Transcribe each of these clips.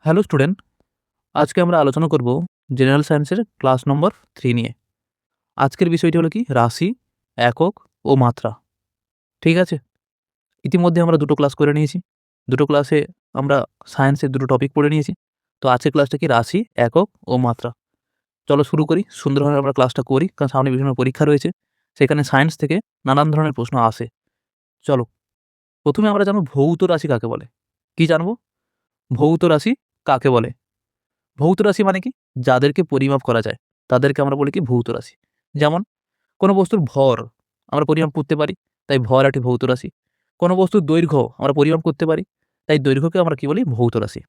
Hello student, আজকে আমরা আলোচনা করব জেনারেল সায়েন্সের ক্লাস নম্বর 3 নিয়ে। আজকের বিষয়টি হলো কি রাশি, একক ও মাত্রা। ঠিক আছে? ইতিমধ্যে আমরা দুটো ক্লাস করে নিয়েছি। দুটো ক্লাসে আমরা সায়েন্সের দুটো টপিক পড়ে নিয়েছি। তো আজকের ক্লাসটা কি রাশি, একক ও মাত্রা। চলো শুরু করি। সুন্দরভাবে আমরা ক্লাসটা করি কারণ সামনে বিভিন্ন পরীক্ষা রয়েছে। সেখানে সায়েন্স থেকে নানান ধরনের প্রশ্ন আসে। চলো, ১ম এ আমরা জানব ভৌত রাশি কাকে বলে? কি জানবো? ভৌত রাশি কাকে বলে? ভৌত রাশি মানে কি? যাদেরকে পরিমাপ করা যায়, তাদেরকে আমরা বলি কি ভৌত রাশি। যেমন কোনো বস্তুর ভর আমরা পরিমাপ করতে পারি, তাই ভর একটি ভৌত রাশি। কোনো বস্তুর দৈর্ঘ্য আমরা পরিমাপ করতে পারি, তাই দৈর্ঘ্যকে আমরা কি বলি? ভৌত রাশি।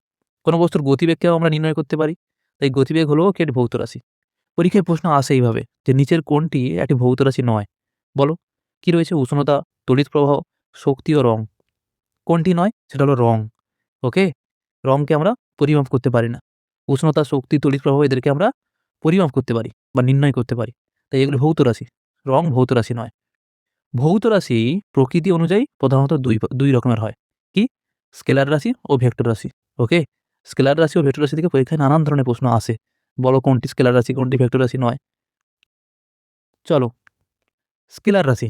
কোনো বস্তুর গতিবেগকেও আমরা নির্ণয় করতে পারি, তাই গতিবেগ হলো কি একটি ভৌত রাশি। পরীক্ষায় প্রশ্ন আসে এইভাবে যে নিচের কোনটি একটি ভৌত রাশি নয়? বলো। কি রয়েছে? উষ্ণতা, তড়িৎ প্রবাহ, শক্তি ও রং। কোনটি নয়? সেটা হলো রং। ওকে? রংকে আমরা পরিমাপ করতে পারি না। উষ্ণতা, শক্তি, তড়িৎ প্রবাহ এদেরকে আমরা পরিমাপ করতে পারি বা নির্ণয় করতে পারি। তাই এগুলো ভৌত রাশি। রং ভৌত রাশি নয়। ভৌত রাশি প্রকৃতি অনুযায়ী প্রধানত ২ রকমের হয়। কি? স্কেলার রাশি ও ভেক্টর রাশি। ওকে? স্কেলার রাশি ও ভেক্টর রাশি থেকে পরীক্ষায় নানান ধরনের প্রশ্ন আসে। বলো কোনটি স্কেলার রাশি, কোনটি ভেক্টর রাশি নয়? চলো, স্কেলার রাশি।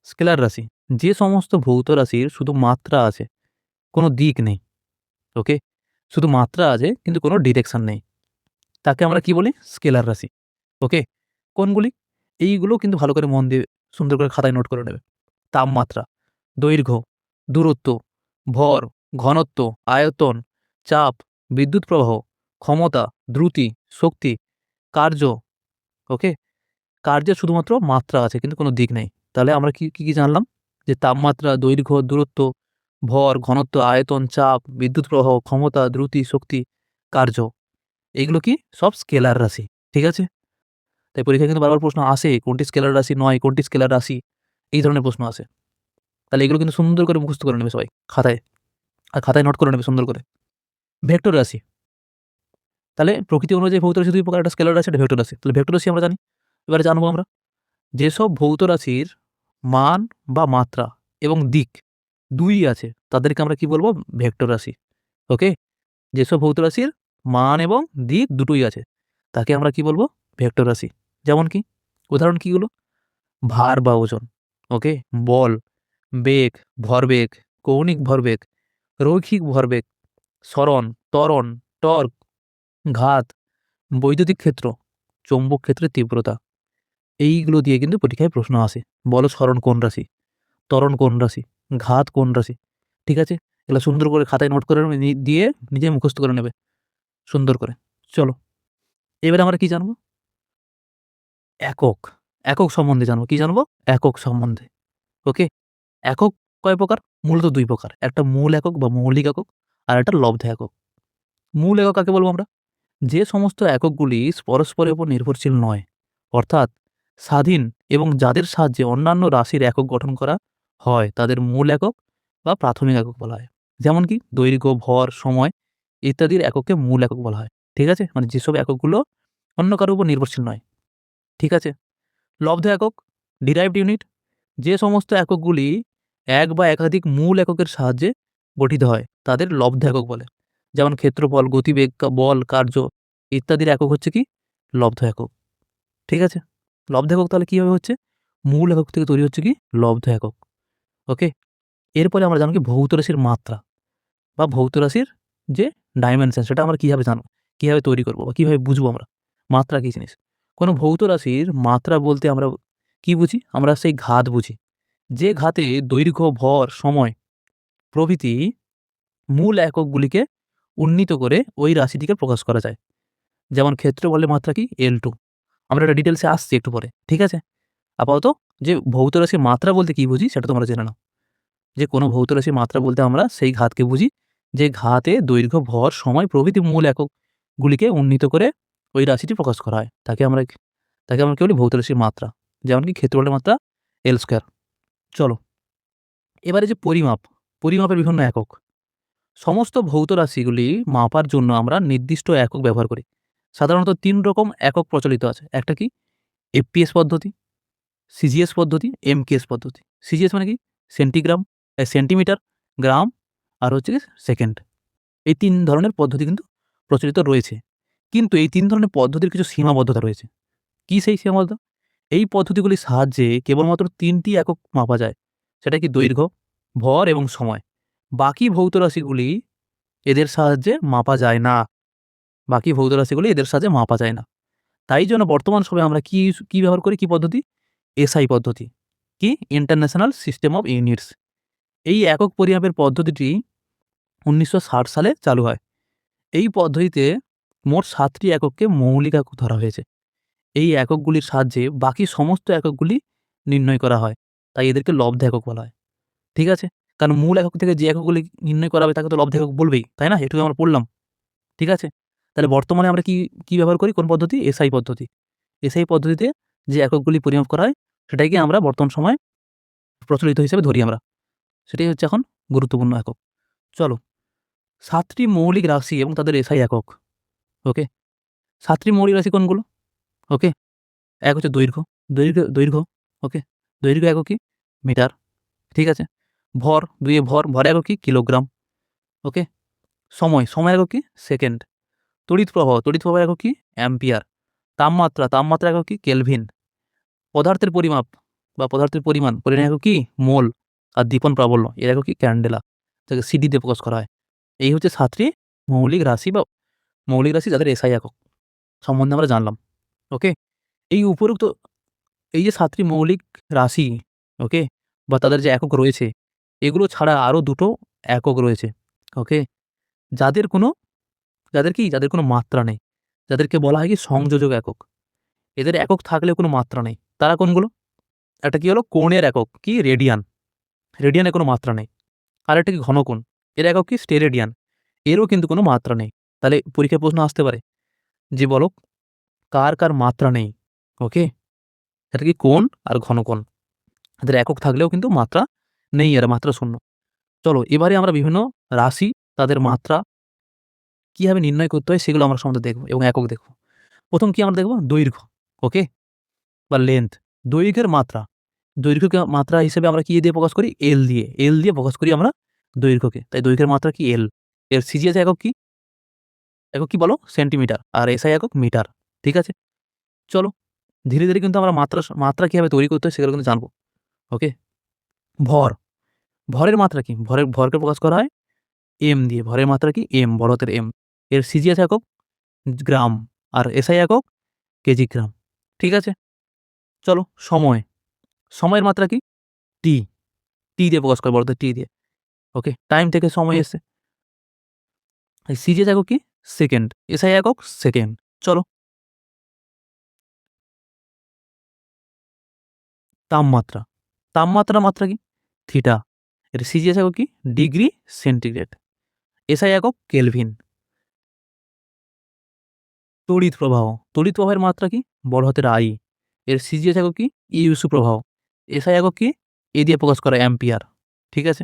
স্কেলার রাশি যে সমস্ত ভৌত রাশির শুধু মাত্রা আছে, কোনো দিক নেই। ওকে? শুধু মাত্রা আছে কিন্তু কোনো ডিরেকশন নেই। তাকে আমরা কি বলি? স্কেলার রাশি। ওকে? কোনগুলি? এইগুলো কিন্তু ভালো করে মন দিয়ে সুন্দর করে খাতায় নোট করে নেবে। তাপমাত্রা, দৈর্ঘ্য, দূরত্ব, ভর, ঘনত্ব, আয়তন, চাপ, বিদ্যুৎ প্রবাহ, ক্ষমতা, দ্রুতি, শক্তি, কার্য। ওকে? কার্যের শুধুমাত্র মাত্রা আছে কিন্তু কোনো দিক নেই। তাহলে আমরা কি জানলাম? যে তাপমাত্রা, দৈর্ঘ্য, দূরত্ব, ভর, ঘনত্ব, আয়তন, চাপ, বিদ্যুৎ প্রবাহ, ক্ষমতা, দ্রুতি, শক্তি, কার্য। এগুলো কি? সব স্কেলার রাশি। ঠিক আছে? তাই পরীক্ষায় কিন্তু বারবার প্রশ্ন আসে, কোনটি স্কেলার রাশি নয়, কোনটি স্কেলার রাশি? এই ধরনের প্রশ্ন আসে। তাহলে এগুলো কিন্তু সুন্দর করে মুখস্থ করে নেবে সবাই খাতায়। আর খাতায় নোট করে নেবে সুন্দর করে। ভেক্টর রাশি। তাহলে প্রকৃতি অনুযায়ী ভৌত রাশি ২ প্রকার, একটা স্কেলার রাশি, একটা ভেক্টর রাশি। তাহলে ভেক্টর রাশি আমরা জানি। এবারে জানবো আমরা যেসব ভৌত রাশির মান বা মাত্রা এবং দিক ২ আছে তাদেরকে আমরা কি বলবো? ভেক্টর রাশি। ওকে? যেসব ভৌত রাশির মান এবং দিক দুটোই আছে তাকে আমরা কি বলবো? ভেক্টর রাশি। যেমন কি? উদাহরণ কিগুলো? ভার বা ওজন। ওকে? বল, বেগ, ভরবেগ, কৌণিক ভরবেগ, রৈখিক ভরবেগ, সরণ, ত্বরণ, টর্ক, ঘাত, বৈদ্যুতিক ক্ষেত্র, চৌম্বক ক্ষেত্রের তীব্রতা। এইগুলো দিয়ে কিন্তু পরীক্ষায় প্রশ্ন আসে। বলো সরণ কোন রাশি? ত্বরণ কোন রাশি? ঘাত কোন রাশি? ঠিক আছে? এগুলো সুন্দর করে খাতায় নোট করে দিয়ে নিজে মুখস্থ করে নেবে সুন্দর করে। চলো, এবারে আমরা কি জানবো? একক। একক সম্বন্ধে জানবো। কি জানবো? একক সম্বন্ধে। ওকে? একক কয় প্রকার? মূলত ২ প্রকার। একটা মূল একক বা মৌলিক একক, আর একটা লব্ধ একক। মূল একক কাকে বলবো আমরা? যে সমস্ত এককগুলি পরস্পরের উপর নির্ভরশীল নয়, অর্থাৎ স্বাধীন এবং যাদের সাহায্যে অন্যান্য রাশির একক গঠন করা হয় তাদের মূল একক বা প্রাথমিক একক বলা হয়। যেমন কি? দৈর্ঘ্য, ভর, সময় ইত্যাদির একককে মূল একক বলা হয়। ঠিক আছে? মানে যেসব এককগুলো অন্য কারো উপর নির্ভরশীল নয়। ঠিক আছে? লব্ধ একক, ডিরাইভড ইউনিট, যে সমস্ত এককগুলি এক বা একাধিক মূল এককের সাহায্যে গঠিত হয় তাদের লব্ধ একক বলে। যেমন ক্ষেত্রফল, গতিবেগ, বল, কার্য ইত্যাদির একক হচ্ছে কি? লব্ধ একক। ঠিক আছে? লব্ধ একক তাহলে কিভাবে হচ্ছে? মূল একক থেকে তৈরি হচ্ছে কি? লব্ধ একক। ওকে? এরপরে আমরা জানব কি ভৌত রাশির মাত্রা বা ভৌত রাশির যে ডাইমেনশন সেটা আমরা কিভাবে জানবো? কিভাবে তৈরি করব বা কিভাবে বুঝবো আমরা? মাত্রা কি জিনিস? কোনো ভৌত রাশির মাত্রা বলতে আমরা কি বুঝি? আমরা সেই ঘাত বুঝি। যে ঘাতে দৈর্ঘ্য, ভর, সময় প্রভৃতি মূল এককগুলিকে উন্নীত করে ওই রাশিটিকে প্রকাশ করা যায়। যেমন ক্ষেত্রফলের মাত্রা কি? L2। আমরা এটা ডিটেইলসে আসছি একটু পরে। ঠিক আছে? আপাতত যে ভৌত রাশির মাত্রা বলতে কি বুঝি সেটা তোমরা জেনে নাও। যে কোনো ভৌত রাশির মাত্রা বলতে আমরা সেই ঘাতকে বুঝি যে ঘাতে দৈর্ঘ্য, ভর, সময় প্রভৃতি মূল এককগুলিকে উন্নীত করে ওই রাশিটি প্রকাশ করা হয়। তাকে আমরা কি বলি? ভৌত রাশির মাত্রা। যেমন কি ক্ষেত্রফলের মাত্রা L²। চলো, এবারে যে পরিমাপের বিভিন্ন একক। সমস্ত ভৌত রাশিগুলি মাপার জন্য আমরা নির্দিষ্ট একক ব্যবহার করি। সাধারণত ৩ রকম একক প্রচলিত আছে। একটা কি? এফপিএস পদ্ধতি, সিজিএস পদ্ধতি, এমকেএস পদ্ধতি। সিজিএস মানে কি? সেন্টিগ্রাম, সেন্টিমিটার, গ্রাম আর হচ্ছে কি সেকেন্ড। এই ৩ ধরনের পদ্ধতি কিন্তু প্রচলিত রয়েছে। কিন্তু এই ৩ ধরনের পদ্ধতির কিছু সীমাবদ্ধতা রয়েছে। কি সেই সীমাবদ্ধতা? এই পদ্ধতিগুলির সাহায্যে কেবলমাত্র ৩ টি একক মাপা যায়। সেটা কি দৈর্ঘ্য, ভর এবং সময়। বাকি ভৌত রাশিগুলি এদের সাহায্যে মাপা যায় না। বাকি ভৌত রাশিগুলি এদের সাহায্যে মাপা যায় না। তাই জন্য বর্তমান সময়ে আমরা কি ব্যবহার করি? কি পদ্ধতি? এসআই পদ্ধতি। কি? International system of units. এই একক পরিমাপের পদ্ধতিটি ১৯৬০ সালে চালু হয়। এই পদ্ধতিতে মোট ৭ টি একককে মৌলিক একক ধরা হয়েছে। এই এককগুলির সাহায্যে বাকি সমস্ত এককগুলি নির্ণয় করা হয়। তাই এদেরকে লব্ধ একক বলা হয়। ঠিক আছে? কারণ মূল একক থেকে যে এককগুলি নির্ণয় করা হবে তাকে তো লব্ধ একক বলবেই। তাই না? এটুকু আমরা পড়লাম। ঠিক আছে? তাহলে বর্তমানে আমরা কি ব্যবহার করি? কোন পদ্ধতি? এসআই পদ্ধতি। এসআই পদ্ধতিতে যে এককগুলি পরিমাপ করা হয় সেটাকে আমরা বর্তমান সময়ে প্রচলিত হিসেবে ধরি আমরা। সেটাই হচ্ছে এখন গুরুত্বপূর্ণ একক। চলো ৭ টি মৌলিক রাশি এবং তাদের এসআই একক। ওকে? ৭ টি মৌলিক রাশি কোনগুলো? ওকে? এক হচ্ছে দৈর্ঘ্য, দৈর্ঘ্য। ওকে? দৈর্ঘ্য একক কি? মিটার। ঠিক আছে? ভর, ২ এ ভর, ভর একক কি? কিলোগ্রাম। ওকে? সময় একক কি? সেকেন্ড। তড়িৎ প্রবাহ একক কি? অ্যাম্পিয়ার। তাপমাত্রা একক কি? কেলভিন। পদার্থের পরিমাপ বা পদার্থের পরিমাণ একক কি? মোল। আর দীপন প্রাবল্য এর একক কি? ক্যান্ডেলা। যাকে সিডি দিয়ে প্রকাশ করা হয়। এই হচ্ছে ৭ টি মৌলিক রাশি যাদের এসআই একক সম্বন্ধে আমরা জানলাম। ওকে? এই উপরোক্ত এই যে ৭ টি মৌলিক রাশি, ওকে? বা তাদের যে একক রয়েছে, এগুলো ছাড়া আরও ২ টো একক রয়েছে। ওকে? যাদের কোনো যাদের কোনো মাত্রা নেই। যাদেরকে বলা হয় কি? সংযোজক একক। এদের একক থাকলেও কোনো মাত্রা নেই। তারা কোনগুলো? একটা কি হলো? কোণের একক কি? রেডিয়ান। রেডিয়ানের কোনো মাত্রা নেই। আরেকটা কি? ঘনকোণ। এর একক কি? স্টেরেডিয়ান। এরও কিন্তু কোনো মাত্রা নেই। তাহলে পরীক্ষায় প্রশ্ন আসতে পারে যে বলো কার মাত্রা নেই? ওকে? সেটা কি? কোণ আর ঘনকোণ। এদের একক থাকলেও কিন্তু মাত্রা নেই, এরা মাত্রা শূন্য। চলো এবারে আমরা বিভিন্ন রাশি, তাদের মাত্রা কিভাবে নির্ণয় করতে হয় সেগুলো আমরা সম্বন্ধে দেখব এবং একক দেখব। ১ম কি আমরা দেখব? দৈর্ঘ্য। ওকে? বা লেন্থ। দৈর্ঘ্যের মাত্রা। দৈর্ঘ্যকে মাত্রা হিসেবে আমরা কি দিয়ে প্রকাশ করি? এল দিয়ে। এল দিয়ে প্রকাশ করি আমরা দৈর্ঘ্যকে। তাই দৈর্ঘ্যের মাত্রা কি? এল। এর সিজিএস একক কি? একক কি বলো? সেন্টিমিটার। আর এসআই একক মিটার। ঠিক আছে? চলো ধীরে কিন্তু আমরা মাত্রা কিভাবে তৈরি করতে হয় সেগুলো কিন্তু জানব। ওকে? ভর। ভরের মাত্রা কি? ভরকে প্রকাশ করা হয় এম দিয়ে। ভরের মাত্রা কি? এম, বড় হাতের এম। এর সিজিএস একক গ্রাম। আর এসআই একক কেজিগ্রাম। ঠিক আছে? চলো সময়। সময়ের মাত্রা কি? টি। টি দিয়ে প্রকাশ করে, বড় হাতের টি দিয়ে। ওকে? টাইম থেকে সময় এসছে। সিজিএস একক কি? সেকেন্ড। এসআই একক সেকেন্ড। চলো তাপমাত্রা। তাপমাত্রার মাত্রা কি? থিটা। এর সিজিএস একক কি? Degree centigrade. এসআই একক কেলভিন। তড়িৎ প্রবাহ। তড়িৎ প্রবাহের মাত্রা কি? বড় হাতের আই। এর সিজিএস একক কি? ইউসু প্রবাহ। এসআই একক কি? এ দিয়ে প্রকাশ করা অ্যাম্পিয়ার। ঠিক আছে?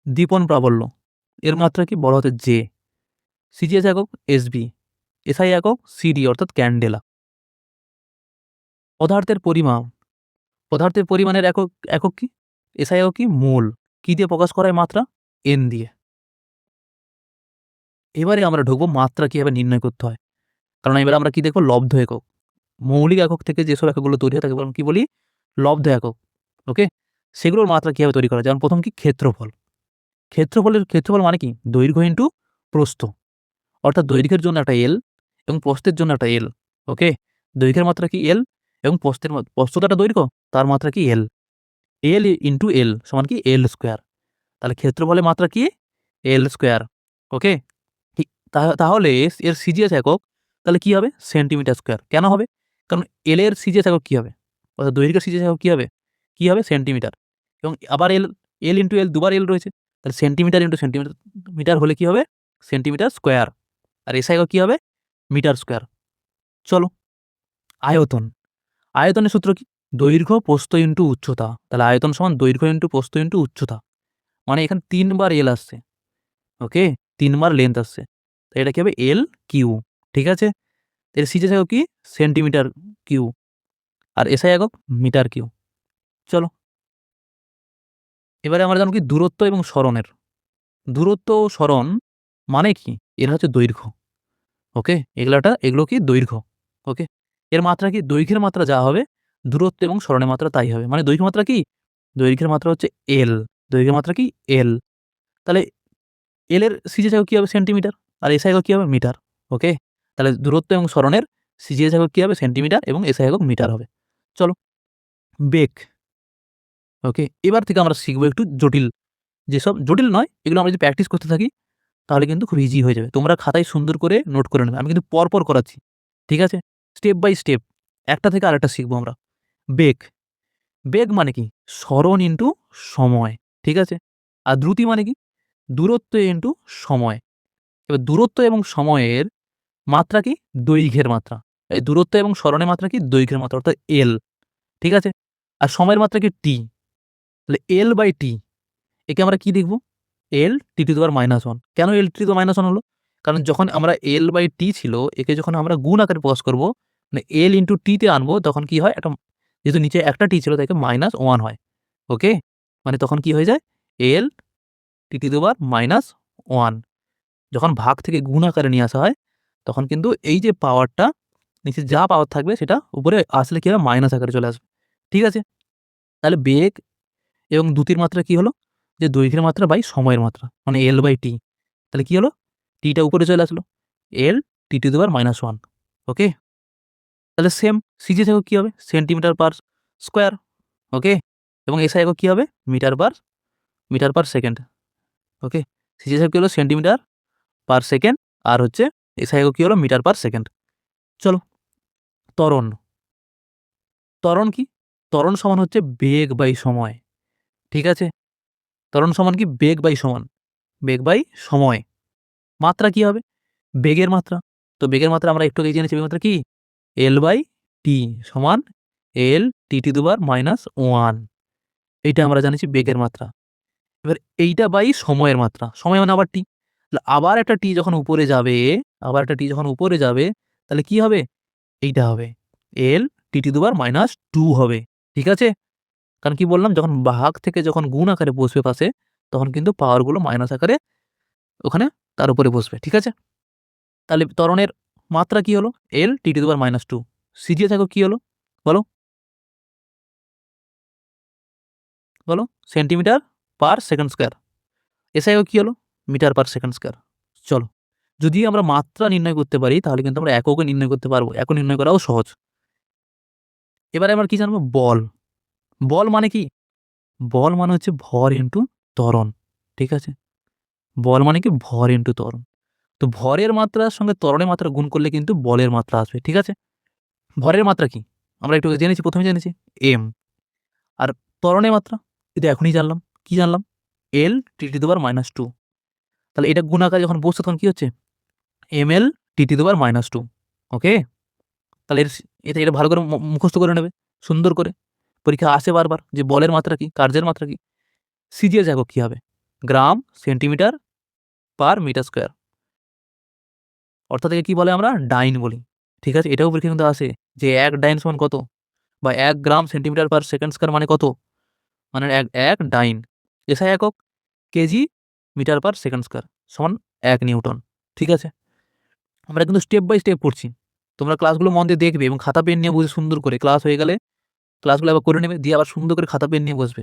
দীপন প্রাবল্য। এর মাত্রা কি? বড় হাতের জে। সিজিএস একক এসবি। এসআই একক সিডি অর্থাৎ ক্যান্ডেলা। পদার্থের পরিমাণ। পদার্থের পরিমাণের একক কি? এসআই একক কি? মোল। কি দিয়ে প্রকাশ করা হয় মাত্রা? এন দিয়ে। এবারে আমরা ঢুকবো মাত্রা কিভাবে নির্ণয় করতে হয়। কারণ এবারে আমরা কি দেখব? লব্ধ একক। মৌলিক একক থেকে যেসব এককগুলো তৈরি হয় তাকে কি বলি? লব্ধ একক। ওকে? সেগুলোর মাত্রা কিভাবে তৈরি করা হয়? যেমন ১ম কি? ক্ষেত্রফল। ক্ষেত্রফল মানে কি? দৈর্ঘ্য ইনটু প্রস্থ। অর্থাৎ দৈর্ঘ্যের জন্য একটা এল এবং প্রস্থের জন্য একটা এল। ওকে? দৈর্ঘ্যের মাত্রা কি? এল এবং প্রস্থ তো একটা দৈর্ঘ্য, তার মাত্রা কি? এল। এল ইনটু এল সমান কি? এল স্কয়ার। তাহলে ক্ষেত্রফলের মাত্রা কি? এল স্কয়ার। ওকে? হি তাহলে এর সিজিএস একক তাহলে কি হবে? Centimetre square. কেন হবে? কারণ এল এর সিজিএস একক কি হবে? অর্থাৎ দৈর্ঘ্যের সিজিএস একক কি হবে? কি হবে? সেন্টিমিটার। এবং আবার এল ইনটু এল দুবার এল রয়েছে। তাহলে সেন্টিমিটার ইনটু মিটার হলে কি হবে? Centimetre square. আর এসআই একক কি হবে? Metre square. চলো আয়তন। আয়তনের সূত্র কি? দৈর্ঘ্য প্রস্থ ইনটু উচ্চতা। তাহলে আয়তন সমান দৈর্ঘ্য ইনটু প্রস্থ ইনটু উচ্চতা। মানে এখানে ৩ বার এল আসছে। ওকে? ৩ বার লেন্থ আসছে। তো এটা কি হবে? L cube. ঠিক আছে? এর সিজিএস একক কি? Centimetre cube. আর এসআই একক মিটার কিউ। চলো এবারে আমরা জানব কি দূরত্ব এবং সরণের। দূরত্ব ও সরণ মানে কি? এরা হচ্ছে দৈর্ঘ্য। ওকে? এগুলো কি দৈর্ঘ্য। ওকে? এর মাত্রা কি? দৈর্ঘ্যের মাত্রা যা হবে, দূরত্ব এবং সরণের মাত্রা তাই হবে। মানে দৈর্ঘ্যের মাত্রা কি? দৈর্ঘ্যের মাত্রা হচ্ছে L, দৈর্ঘ্যের মাত্রা কি? L। তাহলে L এর সিজিএস একক কি হবে? সেন্টিমিটার। আর এসআই একক কি হবে? মিটার। ওকে? তাহলে দূরত্ব এবং সরণের সিজিএস একক কি হবে? সেন্টিমিটার এবং এসআই একক মিটার হবে। চলো, বেগ। ওকে? এবার থেকে আমরা শিখব একটু জটিল, যেসব জটিল নয়, এগুলো আমরা যদি প্র্যাকটিস করতে থাকি তাহলে কিন্তু খুব ইজি হয়ে যাবে। তোমরা খাতায় সুন্দর করে নোট করে নেবে। আমি কিন্তু পরপর করাচ্ছি। ঠিক আছে? স্টেপ বাই স্টেপ একটা থেকে আরেকটা শিখব আমরা। বেগ। বেগ মানে কি? সরণ ইনটু সময়। ঠিক আছে? আর দ্রুতি মানে কি? দূরত্ব ইনটু সময়। এবার দূরত্ব এবং সময়ের মাত্রা কি? দৈর্ঘ্যের মাত্রা। এই দূরত্ব এবং সরণের মাত্রা কি? দৈর্ঘ্যের মাত্রা অর্থাৎ L। ঠিক আছে? আর সময়ের মাত্রা কি? T। তাহলে L/T একে আমরা কি লিখব? L(t⁻⁻1)। কেন L(t⁻⁻1) হলো? কারণ যখন আমরা L/T ছিল, একে যখন আমরা গুণ আকারে প্রকাশ করব, মানে L ইনটু T তে আনবো, তখন কি হয়? যেহেতু নিচে একটা T ছিল, তাই -1 হয়। ওকে? মানে তখন কি হয়ে যায়? L(t⁻⁻1)। যখন ভাগ থেকে গুণ আকারে নিয়ে আসা হয়, তখন কিন্তু এই যে পাওয়ারটা, নিচে যা পাওয়ার থাকবে সেটা উপরে আসলে কি হবে? মাইনাস আকারে চলে আসবে। ঠিক আছে? তাহলে বেগ এবং দ্রুতির মাত্রা কি হলো? যে দৈর্ঘ্যের মাত্রা বাই সময়ের মাত্রা, মানে L/T। তাহলে কি হলো? T টা উপরে চলে আসলো। L(t⁻⁻1)। ওকে? তাহলে সেম সিজিএস একক কি হবে? Centimetre per square. ওকে? এবং এসআই একক কি হবে? Metre per second. Okay? CGS একক কি হলো? Centimetre per second. আর হচ্ছে এসআই একক কি হলো? Metre per second. চলো, ত্বরণ। ত্বরণ কি? ত্বরণ সমান হচ্ছে বেগ বাই সময়। ঠিক আছে? ত্বরণ সমান কি? বেগ বাই সমান। বেগ বাই সময়। মাত্রা কি হবে? বেগের মাত্রা। তো বেগের মাত্রা আমরা একটু আগেই জেনেছি, বেগের মাত্রা কি? L/T সমান L(t⁻⁻1)। এইটা আমরা জানিছি বেগের মাত্রা। এবার এইটা বাই সময়ের মাত্রা। সময় মানে আবার T। তাহলে আবার একটা T যখন উপরে যাবে, তাহলে কি হবে? এইটা হবে L(t⁻⁻2) হবে। ঠিক আছে? কারণ কি বললাম? যখন ভাগ থেকে যখন গুণ আকারে বসবে পাশে, তখন কিন্তু পাওয়ার গুলো মাইনাস আকারে ওখানে তার উপরে বসবে। ঠিক আছে? তাহলে ত্বরণের মাত্রা কি হলো? L(t⁻⁻2)। সিজিএস একক কি হলো? বলো? বলো? Centimetre per second square. SI একক কি হলো? Metre per second square. চলো, যদি আমরা মাত্রা নির্ণয় করতে পারি, তাহলে কিন্তু আমরা এককও নির্ণয় করতে পারবো। একক নির্ণয় করাও সহজ। এবারে আমরা কি জানবো? বল। বল মানে কি? বল মানে হচ্ছে ভর ইনটু ত্বরণ। ঠিক আছে? বল মানে কি? ভর ইনটু ত্বরণ। তো ভরের মাত্রার সঙ্গে ত্বরণের মাত্রা গুণ করলে কিন্তু বলের মাত্রা আসবে। ঠিক আছে? ভরের মাত্রা কি? আমরা একটু জেনেছি, ১ম এ জেনেছি m। আর ত্বরণের মাত্রা এটা এখনই জানলাম। কি জানলাম? L(t⁻⁻2)। তাহলে এটা গুণ আকারে যখন বসছে, তখন কি হচ্ছে? mL(t⁻⁻2)। ওকে? তাহলে এটা ভালো করে মুখস্থ করে নেবে সুন্দর করে। পরীক্ষায় আসে বারবার যে বলের মাত্রা কি? কার্যের মাত্রা কি? সিজিএস একক কি হবে? Gram, centimetre per metre square. অর্থাৎ একে কি বলে? আমরা ডাইন বলি। ঠিক আছে? এটাও পরীক্ষায় কিন্তু আসে যে ১ ডাইন সমান কত? বা ১ gram centimetre per second square মানে কত? মানে ১ ডাইন। এসআই একক KG metre per second square সমান ১ নিউটন। ঠিক আছে? আমরা কিন্তু স্টেপ বাই স্টেপ পড়ছি। তোমরা ক্লাসগুলো মন দিয়ে দেখবে এবং খাতা পেন নিয়ে বুঝে সুন্দর করে ক্লাস হয়ে গেলে ক্লাসগুলো আবার করে নেবে। দিয়ে আবার সুন্দর করে খাতা পেন নিয়ে বসবে।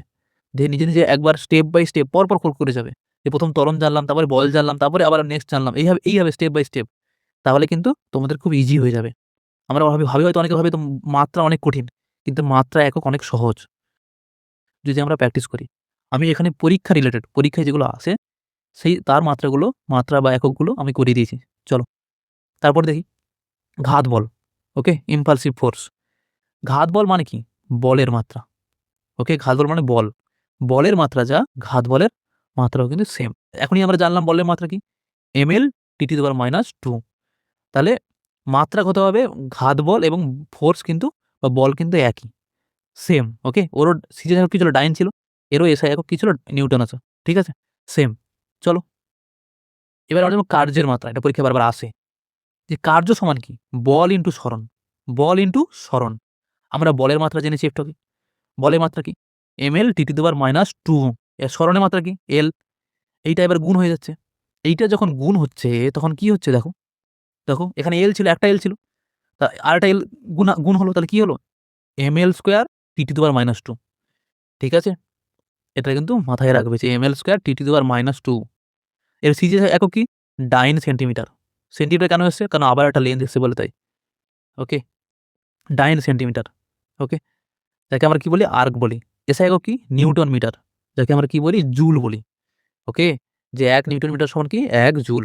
দিয়ে নিজে, নিজে একবার স্টেপ বাই স্টেপ পরপর করে যাবে। যে ১ম ত্বরণ জানলাম, তারপরে বল জানলাম, তারপরে আবার নেক্সট জানলাম। এইভাবে স্টেপ বাই স্টেপ। তাহলে কিন্তু তোমাদের খুব ইজি হয়ে যাবে। আমরা ভাবি হয়তো অনেকে ভাবে তো মাত্রা অনেক কঠিন। কিন্তু মাত্রা একক অনেক সহজ। যদি আমরা প্র্যাকটিস করি। আমি এখানে পরীক্ষা রিলেটেড, পরীক্ষায় যেগুলো আসে সেই তার মাত্রা বা এককগুলো আমি করিয়ে দিয়েছি। চলো, তারপর দেখি ঘাত বল। ওকে? Impulsive force. ঘাত বল মানে কি? বলের মাত্রা। ওকে? ঘাত বল মানে বল। বলের মাত্রা যা, ঘাত বলের মাত্রাও কিন্তু সেম। এখনই আমরা জানলাম বলের মাত্রা কি? mL(t⁻⁻2)। তাহলে মাত্রা কত হবে? ঘাত বল এবং ফোর্স কিন্তু বা বল কিন্তু একই। সেম। ওকে? ওরও সিজিএস একক কি ছিল? ডাইন ছিল। এরও এসআই একক কি ছিল? নিউটন আছে। ঠিক আছে? সেম। চলো, এবার আমরা দেখব কার্যের মাত্রা। এটা পরীক্ষায় বারবার আসে। যে কার্য সমান কি? বল ইনটু সরণ। বল ইনটু সরণ। আমরা বলের মাত্রা জেনেছি একটু আগে। বলের মাত্রা কি? mL(t⁻⁻2) সরণের মাত্রা কি এল, এইটা এবার গুণ হয়ে যাচ্ছে। এইটা যখন গুণ হচ্ছে তখন কি হচ্ছে দেখো, দেখো এখানে এল ছিল, একটা এল ছিল, তা আরেকটা এল গুণ হলো, তাহলে কি হলো ml square T to the power -2। ঠিক আছে? এটা কিন্তু মাথায় রাখবে যে ml square T to the power -2। এর সিজি একক কি? ডাইন সেন্টিমিটার। সেন্টিমিটার কেন এসছে? কারণ আবার একটা লেন্থ এসছে বলে তাই। ওকে? Dyne centimetre. ওকে? যাকে আমরা কি বলি? আর্ক বলি। এসআই একক কি? Newton metre. যাকে আমরা কি বলি? জুল বলি। ওকে? যে ১ নিউটন মিটার সমান কি? ১ জুল।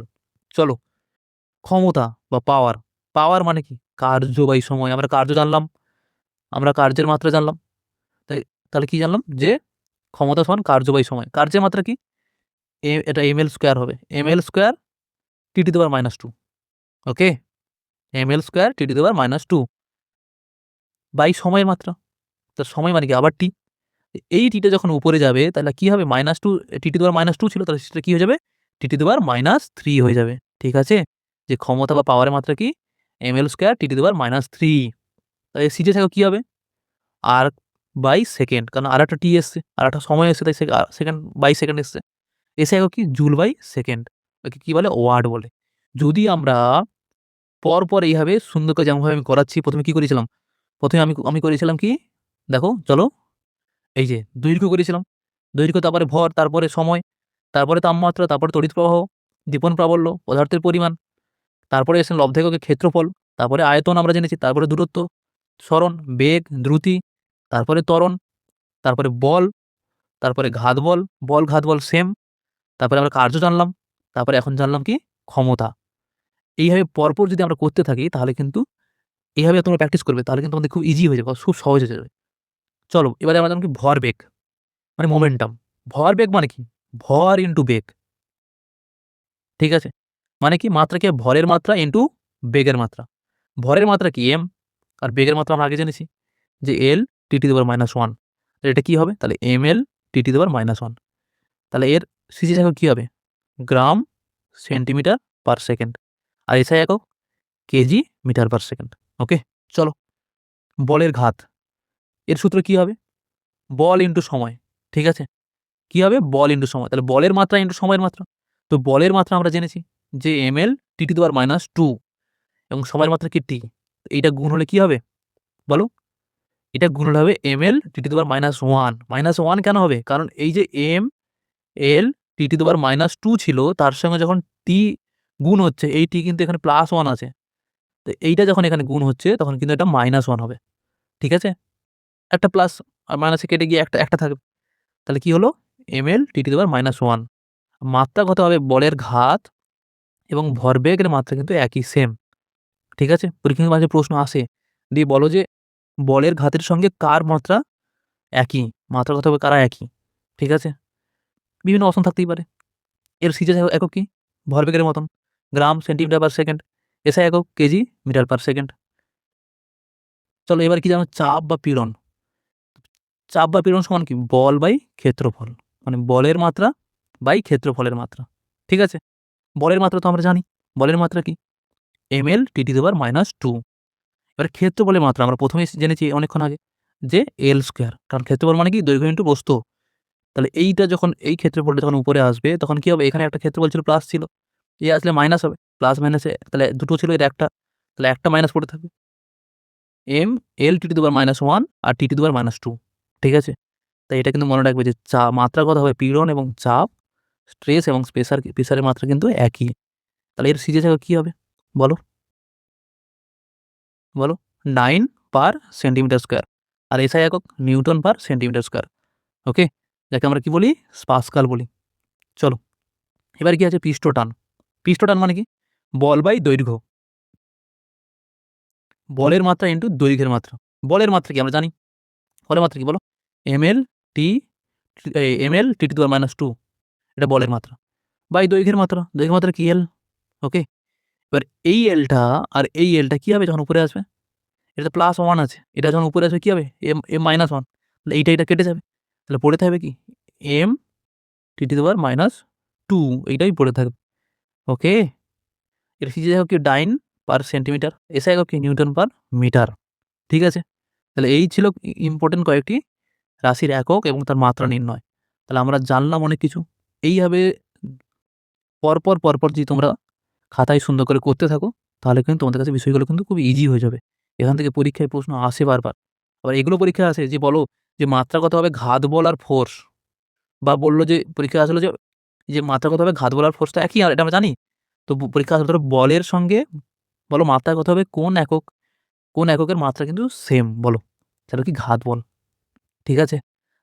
চলো, ক্ষমতা বা পাওয়ার। পাওয়ার মানে কি? কার্য বাই সময়। আমরা কার্য জানলাম, আমরা কার্যের মাত্রা জানলাম। তাই তাহলে কি জানলাম? যে ক্ষমতা সমান কার্য বাই সময়। কার্যের মাত্রা কি? এটা ml স্কয়ার হবে। ml square T to the power -2। Okay? ml square T to the power -2 by সময়ের মাত্রা। তো সময় মানে কি? আবার টি। এই টিটা যখন উপরে যাবে তাহলে কি হবে? -2 টি টু দি পাওয়ার -2 ছিল, তাহলে সেটা কি হয়ে যাবে? টি টু দি পাওয়ার -3 হয়ে যাবে। ঠিক আছে? যে ক্ষমতা বা পাওয়ারের মাত্রা কি? ml square T to the power -3। তাহলে সিজে থাকো কি হবে? Erg by second. কারণ আরেকটা টি এসছে, আরেকটা সময় এসছে, তাই সেকেন্ড বাই সেকেন্ড এসছে। এসে একক কি? Joule by second. একে কি বলে? ওয়াট বলে। যদি আমরা পরপর এইভাবে সুন্দর করে যেমনভাবে আমি করাচ্ছি, ১ম এ কি করেছিলাম? ১ম এ আমি করেছিলাম কি? দেখো চলো, এই যে দৈর্ঘ্য করেছিলাম। দৈর্ঘ্য, তারপরে ভর, তারপরে সময়, তারপরে তাপমাত্রা, তারপরে তড়িৎ প্রবাহ, দীপন প্রাবল্য, পদার্থের পরিমাণ, তারপরে এসে লব্ধ এককের ক্ষেত্রফল, তারপরে আয়তন আমরা জেনেছি, তারপরে দূরত্ব, সরণ, বেগ, দ্রুতি, তারপরে ত্বরণ, তারপরে বল, তারপরে ঘাত বল, বল ঘাত বল সেম, তারপরে আমরা কার্য জানলাম, তারপরে এখন জানলাম কি? ক্ষমতা। এইভাবে পরপর যদি আমরা করতে থাকি তাহলে কিন্তু এভাবে তোমরা প্র্যাকটিস করবে, তাহলে কিন্তু আমাদের খুব ইজি হয়ে যাবে, খুব সহজ হয়ে যাবে। চলো এবারে আমরা জানব কি? ভরবেগ মানে মোমেন্টাম। ভরবেগ মানে কি? ভর ইনটু বেগ। ঠিক আছে? মানে কি? মাত্রা কি? ভরের মাত্রা ইনটু বেগের মাত্রা। ভরের মাত্রা কি? m, আর বেগের মাত্রা আমরা আগে জেনেছি যে l T to the power -1। তাহলে এটা কি হবে? তাহলে ml T to the power -1। তাহলে এর সিজি একক কি হবে? Gram centimetre per second. আর এসআই একক KG metre per second. Okay? চলো, বলের ঘাত। এর সূত্র কি হবে? বল ইনটু সময়। ঠিক আছে? কি হবে? বল ইনটু সময়। তাহলে বলের মাত্রা ইনটু সময়ের মাত্রা। তো বলের মাত্রা আমরা জেনেছি যে ml T to the power -2 এবং সময়ের মাত্রা কি? টি। এইটা গুণ হলে কি হবে? বলো? এটা গুণ হলে হবে ml T to the power -1। -1 কেন হবে? কারণ এই যে ml T to the power -2 ছিল, তার সঙ্গে যখন টি গুণ হচ্ছে, এই টি কিন্তু এখানে +1 আছে। তো এইটা যখন এখানে গুণ হচ্ছে তখন কিন্তু এটা -1 হবে। ঠিক আছে? একটা প্লাস আর মাইনাসে কেটে গিয়ে একটা থাকবে। তাহলে কি হলো? ml T to the power -1। মাত্রা কত হবে? বলের ঘাত এবং ভরবেগের মাত্রা কিন্তু একই সেম। ঠিক আছে? পরীক্ষায় মাঝে প্রশ্ন আসে। দিয়ে বলো যে বলের ঘাতের সঙ্গে কার মাত্রা একই? মাত্রা কত হবে? কারা একই? ঠিক আছে? বিভিন্ন অপশন থাকতেই পারে। এর সিজে একক কি? ভরবেগের মতন। গ্রাম সেন্টিমিটার পার সেকেন্ড। এসআই একক কেজি মিটার পার সেকেন্ড। চলো এবার কি জানো? চাপ বা পীড়ন। চাপ বা পীড়ন সমান কি? বল বাই ক্ষেত্রফল। মানে বলের মাত্রা বাই ক্ষেত্রফলের মাত্রা। ঠিক আছে? বলের মাত্রা তো আমরা জানি। বলের মাত্রা কি? ml T to the power -2। এবার ক্ষেত্রফলের মাত্রা আমরা ১ম এই জেনেছি অনেকক্ষণ আগে যে L স্কয়ার। কারণ ক্ষেত্রফল মানে কি? দৈর্ঘ্য ইনটু প্রস্থ। তাহলে এইটা যখন এই ক্ষেত্রফলটা যখন উপরে আসবে তখন কি হবে? এখানে একটা ক্ষেত্রফল ছিল, প্লাস ছিল। এ আসলে মাইনাস হবে। প্লাস মাইনাসে তাহলে দুটো ছিল, এর একটা। তাহলে একটা মাইনাস পড়ে থাকবে। ml T to the power -1 আর টি টু দি পাওয়ার -2। ঠিক আছে? তাই এটা কিন্তু মনে রাখবে যে মাত্রা কত হবে? পীড়ন এবং চাপ, স্ট্রেস এবং প্রেসারের মাত্রা কিন্তু একই। তাহলে এর সিজে কি হবে? বলো? বলো? 9 পার সেন্টিমিটার স্কয়ার। আর এসআই একক নিউটন পার সেন্টিমিটার স্কয়ার। ওকে? যাকে আমরা কি বলি? পাস্কাল বলি। চলো, এবার কি আছে? পৃষ্ঠটান। পৃষ্ঠটান মানে কি? বল বাই দৈর্ঘ্য। বলের মাত্রা ইনটু দৈর্ঘ্যের মাত্রা। বলের মাত্রা কি? আমরা জানি। বলের মাত্রা কি বলো? ml T ml T to the power -2। এটা বলের মাত্রা। বাই দৈর্ঘ্যের মাত্রা। দৈর্ঘ্যের মাত্রা কি? L। ওকে? এবার এই এলটা আর এই এলটা কি হবে যখন উপরে আসবে? এটা তো +1 আছে। এটা যখন উপরে আসবে কি হবে? m-1। তাহলে এইটা কেটে যাবে। তাহলে পড়ে থাকবে কি? m T to the power -2 এইটাই পড়ে থাকবে। ওকে? এর সিজি একক কি? ডাইন পার সেন্টিমিটার। এসআই একক কি? Newton per metre. ঠিক আছে? তাহলে এই ছিল ইম্পোর্টেন্ট কয়েকটি রাশির একক এবং তার মাত্রা নির্ণয়। তাহলে আমরা জানলাম অনেক কিছু। এইভাবে পরপর যদি তোমরা খাতায় সুন্দর করে করতে থাকো, তাহলে কিন্তু তোমাদের কাছে বিষয়গুলো কিন্তু খুব ইজি হয়ে যাবে। এখান থেকে পরীক্ষায় প্রশ্ন আসে বারবার। আবার এগুলো পরীক্ষায় আসে যে বলো যে মাত্রা কত হবে ঘাত বল আর ফোর্স, বা বলল যে পরীক্ষায় আসলো যে মাত্রা কত হবে ঘাত বল আর ফোর্সটা একই, আর এটা আমরা জানি। তো পরীক্ষায় আসলে ধরো বলের সঙ্গে বলো মাত্রা কত হবে কোন এককের মাত্রা কিন্তু সেম বলো। সেটা কি ঘাত বল। ঠিক আছে?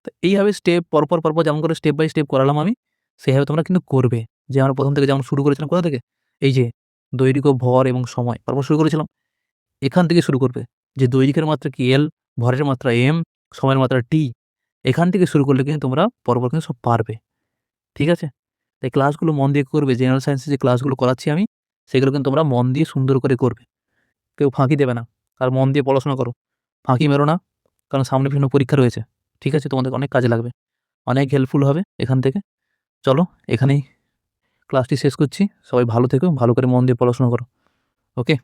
তো এইভাবে স্টেপ পরপর যেমন করে স্টেপ বাই স্টেপ করালাম আমি, সেভাবে তোমরা কিন্তু করবে। যে আমরা ১ম থেকে যেমন শুরু করেছিলাম কোথা থেকে? এই যে দৈর্ঘ্য, ভর এবং সময় পরপর শুরু করেছিলাম। এখান থেকে শুরু করবে। যে দৈর্ঘ্যের মাত্রা কি L, ভরের মাত্রা M, সময়ের মাত্রা T। এখান থেকে শুরু করলে কিন্তু তোমরা পরপর কিন্তু সব পারবে। ঠিক আছে? তাই ক্লাসগুলো মন দিয়ে করবে। জেনারেল সায়েন্সের যে ক্লাসগুলো করাচ্ছি আমি, সেগুলো কিন্তু তোমরা মন দিয়ে সুন্দর করে করবে। কেউ ফাঁকি দেবে না। আর মন দিয়ে পড়াশোনা করো। ফাঁকি মেরো না। কারণ সামনে বিভিন্ন পরীক্ষা রয়েছে। ঠিক আছে? তোমাদের অনেক কাজে লাগবে। অনেক হেল্পফুল হবে এখান থেকে। চলো এখানেই ক্লাসটি শেষ করছি। সবাই ভালো থেকো। ভালো করে মন দিয়ে পড়াশোনা করো। ওকে?